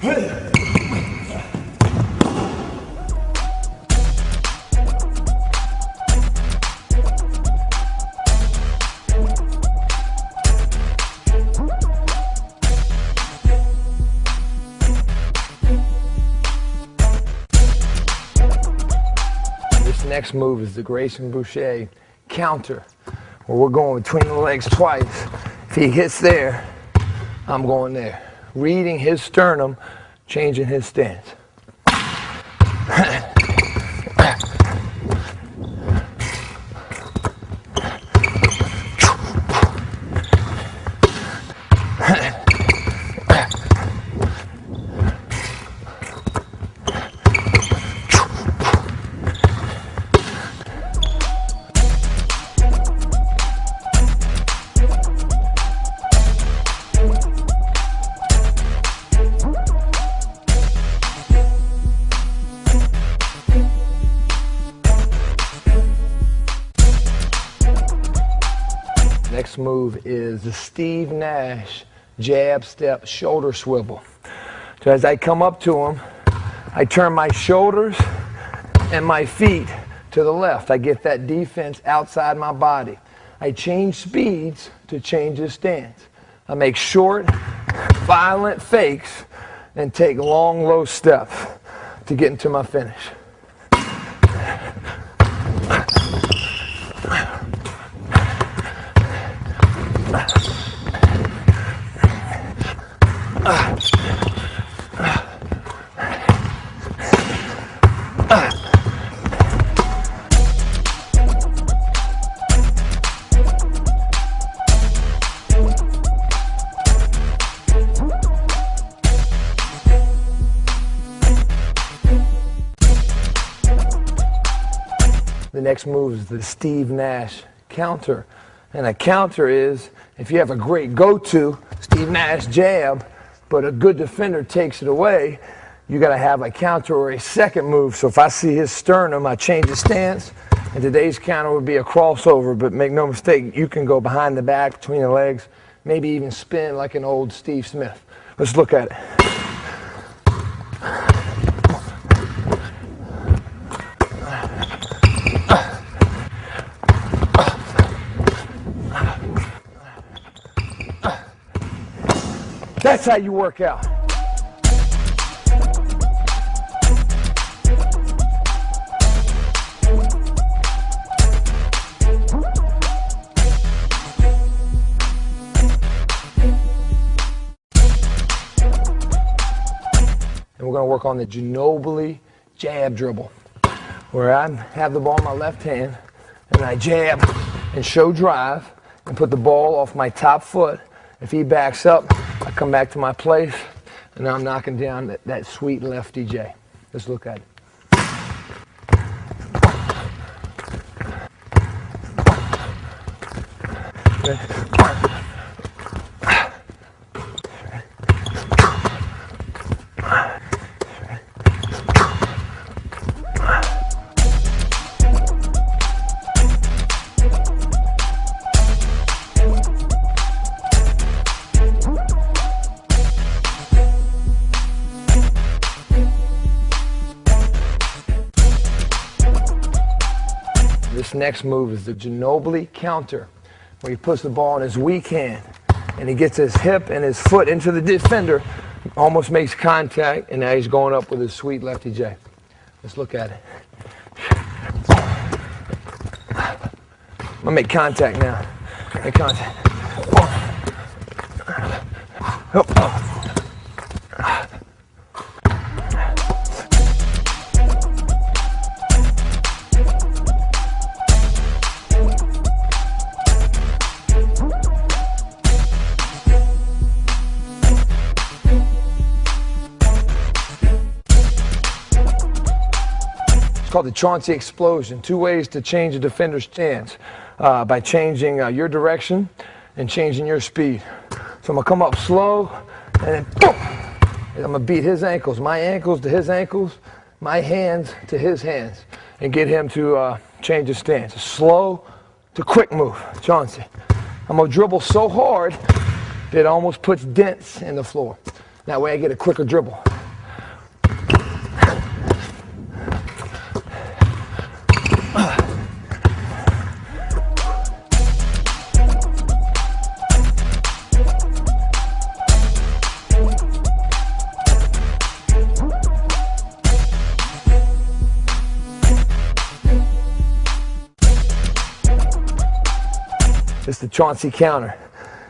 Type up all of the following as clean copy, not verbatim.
This next move is the Grayson Boucher counter, where we're going between the legs twice. If he hits there, I'm going there. Reading his sternum, changing his stance. Next move is the Steve Nash jab step shoulder swivel. So as I come up to him, I turn my shoulders and my feet to the left. I get that defense outside my body. I change speeds to change his stance. I make short, violent fakes and take long, low steps to get into my finish. The next move is the Steve Nash counter. And a counter is, if you have a great go-to Steve Nash jab, but a good defender takes it away, you got to have a counter or a second move. So if I see his sternum, I change his stance, and today's counter would be a crossover, but make no mistake, you can go behind the back, between the legs, maybe even spin like an old Steve Smith. Let's look at it. That's how you work out. And we're going to work on the Ginobili jab dribble, where I have the ball in my left hand and I jab and show drive and put the ball off my top foot. If he backs up, I come back to my place, and now I'm knocking down that sweet lefty J. Let's look at it. This next move is the Ginobili counter, where he puts the ball in his weak hand and he gets his hip and his foot into the defender, almost makes contact, and now he's going up with his sweet lefty J. Let's look at it. I'm going to make contact now. Make contact. Oh. Oh. Called the Chauncey Explosion. Two ways to change a defender's stance, by changing your direction and changing your speed. So I'm going to come up slow, and then boom! I'm going to beat his ankles, my ankles to his ankles, my hands to his hands, and get him to change his stance. A slow to quick move, Chauncey. I'm going to dribble so hard that it almost puts dents in the floor. That way I get a quicker dribble. Chauncey counter.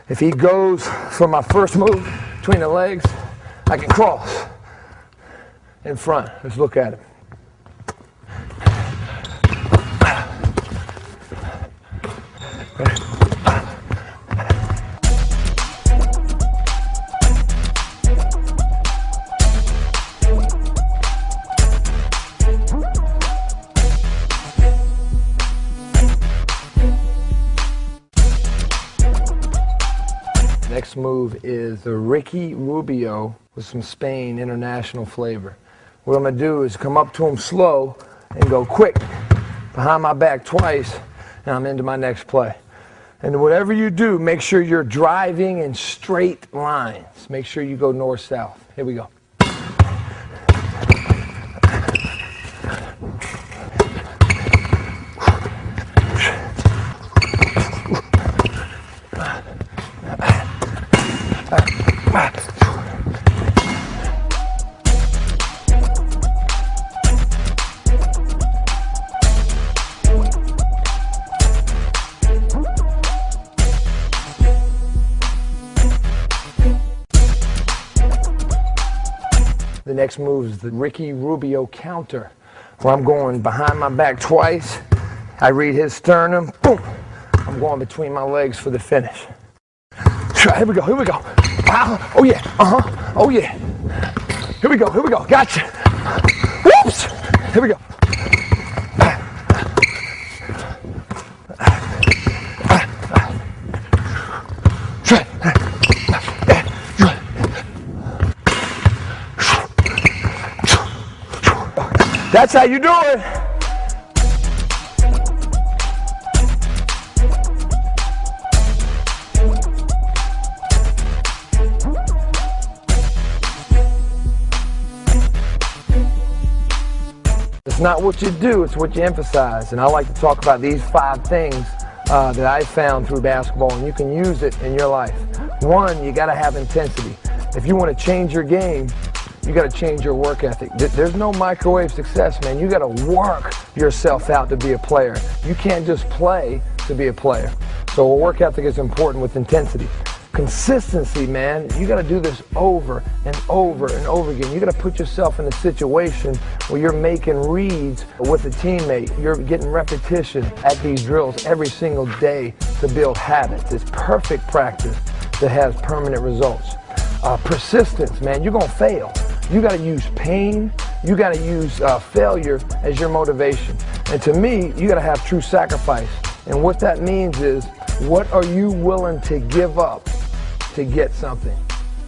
If he goes for my first move between the legs, I can cross in front. Let's look at it. Next move is the Ricky Rubio with some Spain international flavor. What I'm going to do is come up to him slow and go quick behind my back twice, and I'm into my next play. And whatever you do, make sure you're driving in straight lines. Make sure you go north-south. Here we go. The next move is the Ricky Rubio counter, where I'm going behind my back twice. I read his sternum, boom. I'm going between my legs for the finish. Here we go, here we go. Oh yeah, oh yeah. Here we go, gotcha. Whoops, here we go. That's how you do it. It's not what you do, it's what you emphasize. And I like to talk about these 5 things that I found through basketball, and you can use it in your life. 1, you got to have intensity. If you want to change your game, you got to change your work ethic. There's no microwave success, man. You got to work yourself out to be a player. You can't just play to be a player. So a work ethic is important with intensity. Consistency, man. You got to do this over and over and over again. You got to put yourself in a situation where you're making reads with a teammate. You're getting repetition at these drills every single day to build habits. It's perfect practice that has permanent results. Persistence, man. You're going to fail. You got to use pain. You got to use failure as your motivation. And to me, you got to have true sacrifice. And what that means is, what are you willing to give up to get something?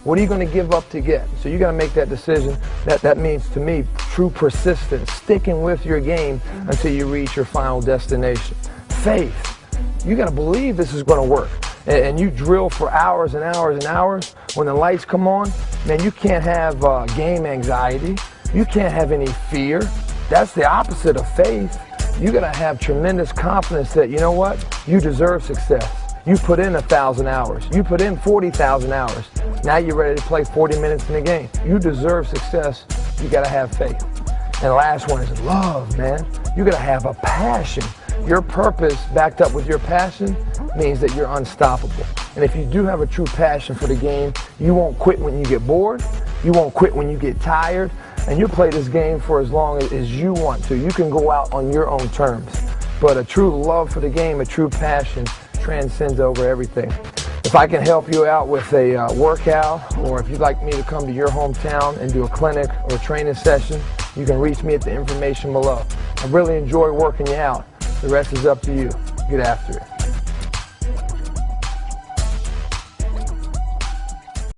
What are you going to give up to get? So you got to make that decision. That means, to me, true persistence, sticking with your game until you reach your final destination. Faith. You got to believe this is going to work. And you drill for hours and hours and hours. When the lights come on, man, you can't have game anxiety. You can't have any fear. That's the opposite of faith. You got to have tremendous confidence that, you know what, you deserve success. You put in 1,000 hours. You put in 40,000 hours. Now you're ready to play 40 minutes in a game. You deserve success. You got to have faith. And the last one is love, man. You got to have a passion. Your purpose backed up with your passion means that you're unstoppable. And if you do have a true passion for the game, you won't quit when you get bored. You won't quit when you get tired. And you'll play this game for as long as you want to. You can go out on your own terms. But a true love for the game, a true passion, transcends over everything. If I can help you out with a workout, or if you'd like me to come to your hometown and do a clinic or a training session, you can reach me at the information below. I really enjoy working you out. The rest is up to you. Get after it.